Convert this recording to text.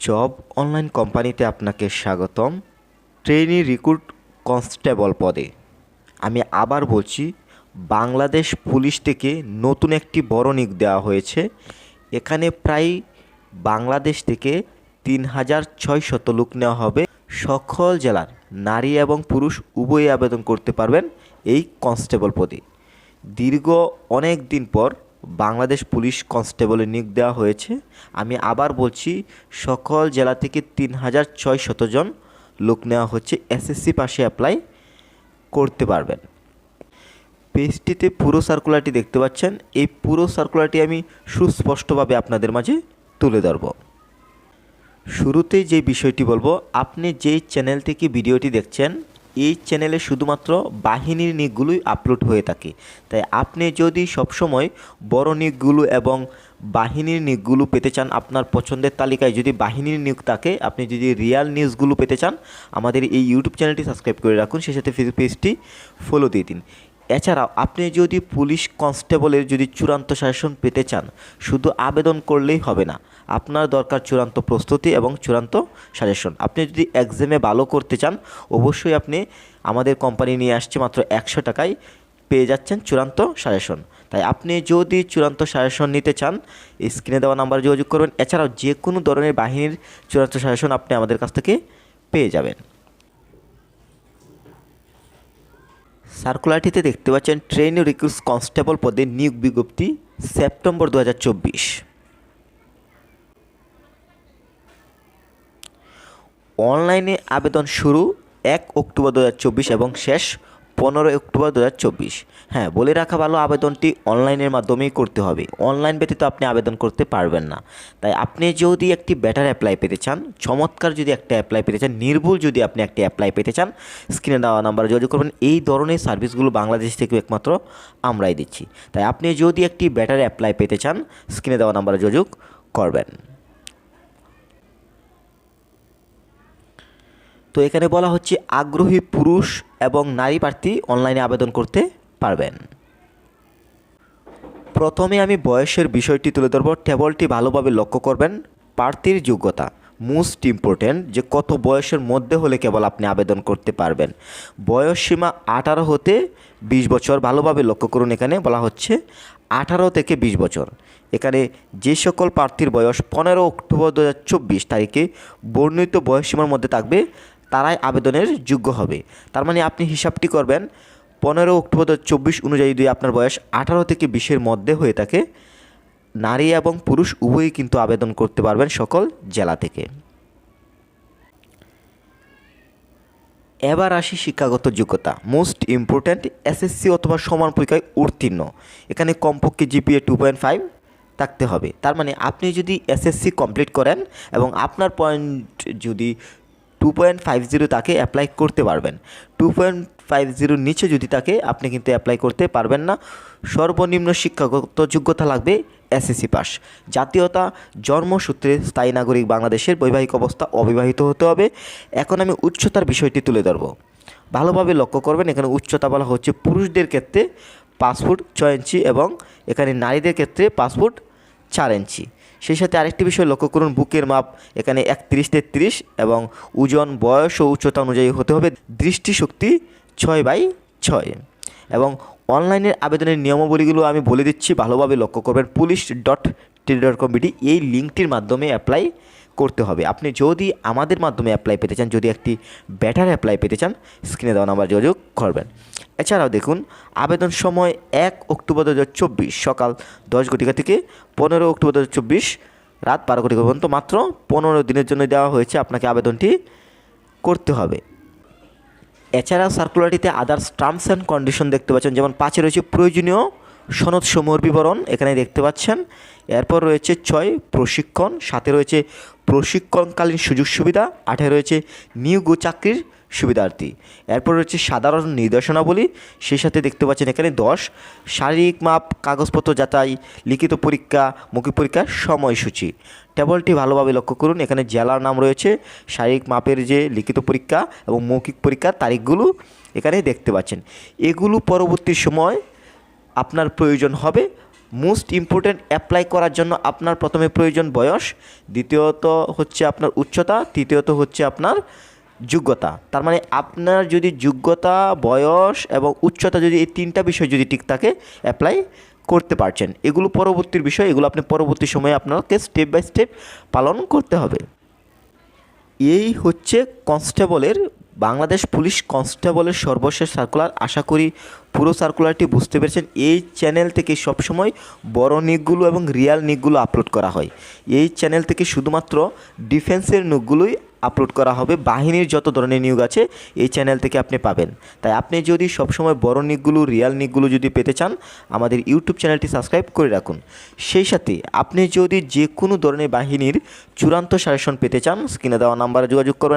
Job online কোম্পানিতে আপনাকে স্বাগতম। ট্রেনি রিক্রুট কনস্টেবল পদে আমি আবার বলছি, বাংলাদেশ পুলিশ থেকে নতুন একটি বড় নিয়োগ দেওয়া হয়েছে। এখানে প্রায় বাংলাদেশ থেকে 3600 লোক নেওয়া হবে। সকল জেলার নারী এবং পুরুষ উভয়ই আবেদন করতে পারবেন এই কনস্টেবল পদে। দীর্ঘ অনেক দিন পর বাংলাদেশ পুলিশ কনস্টেবলের নিয়োগ দেওয়া হয়েছে। আমি আবার বলছি, সকল জেলা থেকে 3600 জন লোক নেওয়া হচ্ছে। এসএসসি পাশে অ্যাপ্লাই করতে পারবেন। পেজটিতে পুরো সার্কুলারটি দেখতে পাচ্ছেন। এই পুরো সার্কুলারটি আমি সুস্পষ্টভাবে আপনাদের মাঝে তুলে ধরব। শুরুতেই যে বিষয়টি বলবো, আপনি যেই চ্যানেল থেকে ভিডিওটি দেখছেন এই চ্যানেলে শুধুমাত্র বাহিনীর নিয়োগগুলোই আপলোড হয়ে থাকে। তাই আপনি যদি সবসময় বড় নিয়োগগুলো এবং বাহিনীর নিয়োগগুলো পেতে চান, আপনার পছন্দের তালিকায় যদি বাহিনীর নিয়োগ থাকে, আপনি যদি রিয়াল নিউজগুলো পেতে চান, আমাদের এই ইউটিউব চ্যানেলটি সাবস্ক্রাইব করে রাখুন, সেই সাথে ফেসবুক পেজটি ফলো দিয়ে দিন। এছাড়াও আপনি যদি পুলিশ কনস্টেবলের যদি চূড়ান্ত সাজেশন পেতে চান, শুধু আবেদন করলেই হবে না, আপনার দরকার চূড়ান্ত প্রস্তুতি এবং চূড়ান্ত সাজেশন। আপনি যদি এক্সামে ভালো করতে চান, অবশ্যই আপনি আমাদের কোম্পানি নিয়ে আসছে মাত্র 100 টাকায় পেয়ে যাচ্ছেন চূড়ান্ত সাজেশন। তাই আপনি যদি চূড়ান্ত সাজেশন নিতে চান, স্ক্রিনে দেওয়া নাম্বারে যোগাযোগ করবেন। এছাড়াও যে কোনো ধরনের বাহিনীর চূড়ান্ত সাজেশন আপনি আমাদের কাছ থেকে পেয়ে যাবেন। সার্কুলারটিতে দেখতে পাচ্ছেন ট্রেনি রিক্রুট কনস্টেবল পদে নিয়োগ বিজ্ঞপ্তি, সেপ্টেম্বর 2024। অনলাইনে আবেদন শুরু 1 অক্টোবর 2024 এবং শেষ 15 অক্টোবর 2024। হ্যাঁ, বলে রাখা ভালো, আবেদনটি অনলাইনের মাধ্যমেই করতে হবে। অনলাইন ব্যতীত আপনি আবেদন করতে পারবেন না। তাই আপনি যদি একটি বেটার অ্যাপ্লাই পেতে চান, চমৎকার যদি একটা অ্যাপ্লাই পেতে চান, নির্ভুল যদি আপনি একটি অ্যাপ্লাই পেতে চান, স্ক্রিনে দেওয়া নাম্বারে যোগাযোগ করবেন। এই ধরনের সার্ভিসগুলো বাংলাদেশ থেকে একমাত্র আমরাই দিচ্ছি। তাই আপনি যদি একটি বেটার অ্যাপ্লাই পেতে চান, স্ক্রিনে দেওয়া নাম্বারে যোগাযোগ করবেন। তো এখানে বলা হচ্ছে আগ্রহী পুরুষ এবং নারী প্রার্থী অনলাইনে আবেদন করতে পারবেন। প্রথমে আমি বয়সের বিষয়টি তুলে ধরব। টেবলটি ভালোভাবে লক্ষ্য করবেন। প্রার্থীর যোগ্যতা মোস্ট ইম্পর্ট্যান্ট, যে কত বয়সের মধ্যে হলে কেবল আপনি আবেদন করতে পারবেন। বয়স সীমা 18 হতে 20 বছর। ভালোভাবে লক্ষ্য করুন, এখানে বলা হচ্ছে 18 থেকে 20 বছর। এখানে যে সকল প্রার্থীর বয়স 15 অক্টোবর 2024 তারিখে বর্ণিত বয়সসীমার মধ্যে থাকবে, তারাই আবেদনের যোগ্য হবে। তার মানে আপনি হিসাবটি করবেন, 15 অক্টোবর 2024 অনুযায়ী যদি আপনার বয়স 18 থেকে 20-এর মধ্যে হয়ে থাকে, নারী এবং পুরুষ উভয়ই কিন্তু আবেদন করতে পারবেন সকল জেলা থেকে। এবার আসি শিক্ষাগত যোগ্যতা। মোস্ট ইম্পর্ট্যান্ট, এসএসসি অথবা সমান পরীক্ষায় উত্তীর্ণ। এখানে কমপক্ষে জিপিএ 2.5 থাকতে হবে। তার মানে আপনি যদি এসএসসি কমপ্লিট করেন এবং আপনার পয়েন্ট যদি 2.50 থাকে, অ্যাপ্লাই করতে পারবেন। 2.50 নিচে যদি থাকে, আপনি কিন্তু অ্যাপ্লাই করতে পারবেন না। সর্বনিম্ন শিক্ষাগত যোগ্যতা লাগবে এসএসসি পাস। জাতীয়তা জন্মসূত্রে স্থায়ী নাগরিক বাংলাদেশের। বৈবাহিক অবস্থা অবিবাহিত হতে হবে। এখন আমি উচ্চতার বিষয়টি তুলে ধরব। ভালোভাবে লক্ষ্য করবেন, এখানে উচ্চতা বলা হচ্ছে পুরুষদের ক্ষেত্রে 5 ফুট 6 ইঞ্চি এবং এখানে নারীদের ক্ষেত্রে 5 ফুট 4 ইঞ্চি। সেই সাথে আরেকটি বিষয় লক্ষ্য করুন, বুকের মাপ এখানে 31-33 এবং ওজন, বয়স ও উচ্চতা অনুযায়ী হতে হবে। দৃষ্টিশক্তি 6/6। এবং অনলাইনের আবেদনের নিয়মাবলীগুলো আমি বলে দিচ্ছি, ভালোভাবে লক্ষ্য করবেন। police.tele.com এই লিঙ্কটির মাধ্যমে অ্যাপ্লাই করতে হবে। আপনি যদি আমাদের মাধ্যমে অ্যাপ্লাই পেতে চান, যদি একটি বেটার অ্যাপ্লাই পেতে চান, স্ক্রিনে দেওয়া নাম্বার যোগাযোগ করবেন। এছাড়াও দেখুন, আবেদন সময় 1 অক্টোবর 2024 সকাল 10 ঘটিকা থেকে 15 অক্টোবর 2024 রাত 12 ঘটিকা পর্যন্ত। মাত্র 15 দিনের জন্য দেওয়া হয়েছে, আপনাকে আবেদনটি করতে হবে। এছাড়াও সার্কুলারটিতে আদার্স টার্মস অ্যান্ড কন্ডিশন দেখতে পাচ্ছেন, যেমন 5 রয়েছে প্রয়োজনীয় সনদসমূহের বিবরণ, এখানে দেখতে পাচ্ছেন। এরপর রয়েছে 6 প্রশিক্ষণ, 7 রয়েছে প্রশিক্ষণকালীন সুযোগ সুবিধা, 8 রয়েছে নিয়োগ ও চাকরির সুবিধার্থী। এরপর রয়েছে সাধারণ নির্দেশনাবলী, সেই সাথে দেখতে পাচ্ছেন এখানে 10 শারীরিক মাপ, কাগজপত্র যাচাই, লিখিত পরীক্ষা, মৌখিক পরীক্ষার সময়সূচি। টেবলটি ভালোভাবে লক্ষ্য করুন, এখানে জেলার নাম রয়েছে, শারীরিক মাপের যে লিখিত পরীক্ষা এবং মৌখিক পরীক্ষার তারিখগুলো এখানে দেখতে পাচ্ছেন। এগুলো পরবর্তী সময় আপনার প্রয়োজন হবে মোস্ট ইম্পর্ট্যান্ট অ্যাপ্লাই করার জন্য আপনার প্রথমে প্রয়োজন বয়স, দ্বিতীয়ত হচ্ছে আপনার উচ্চতা, তৃতীয়ত হচ্ছে আপনার যোগ্যতা। তার মানে আপনার যদি যোগ্যতা, বয়স এবং উচ্চতা যদি এই তিনটা বিষয় যদি ঠিক থাকে, অ্যাপ্লাই করতে পারছেন। এগুলো পরবর্তীর বিষয়, এগুলো আপনি পরবর্তী সময়ে আপনাকে স্টেপ বাই স্টেপ পালন করতে হবে। এই হচ্ছে কনস্টেবলের, বাংলাদেশ পুলিশ কনস্টেবলের সর্বশেষ সার্কুলার। আশা করি পুরো সার্কুলারটি বুঝতে পেরেছেন। এই চ্যানেল থেকে সবসময় বড় নিকগুলো এবং রিয়াল নিকগুলো আপলোড করা হয়। এই চ্যানেল থেকে শুধুমাত্র ডিফেন্সের নিকগুলোই আপলোড করা হবে। বাহিনীর যত ধরনের নিয়োগ আছে এই চ্যানেল থেকে আপনি পাবেন। তাই আপনি যদি সবসময় বড় নিকগুলো, রিয়াল নিকগুলো যদি পেতে চান, আমাদের ইউটিউব চ্যানেলটি সাবস্ক্রাইব করে রাখুন। সেই সাথে আপনি যদি যে কোনো ধরনের বাহিনীর চূড়ান্ত সাজেশন পেতে চান, স্ক্রিনে দেওয়া নাম্বারে যোগাযোগ করবেন।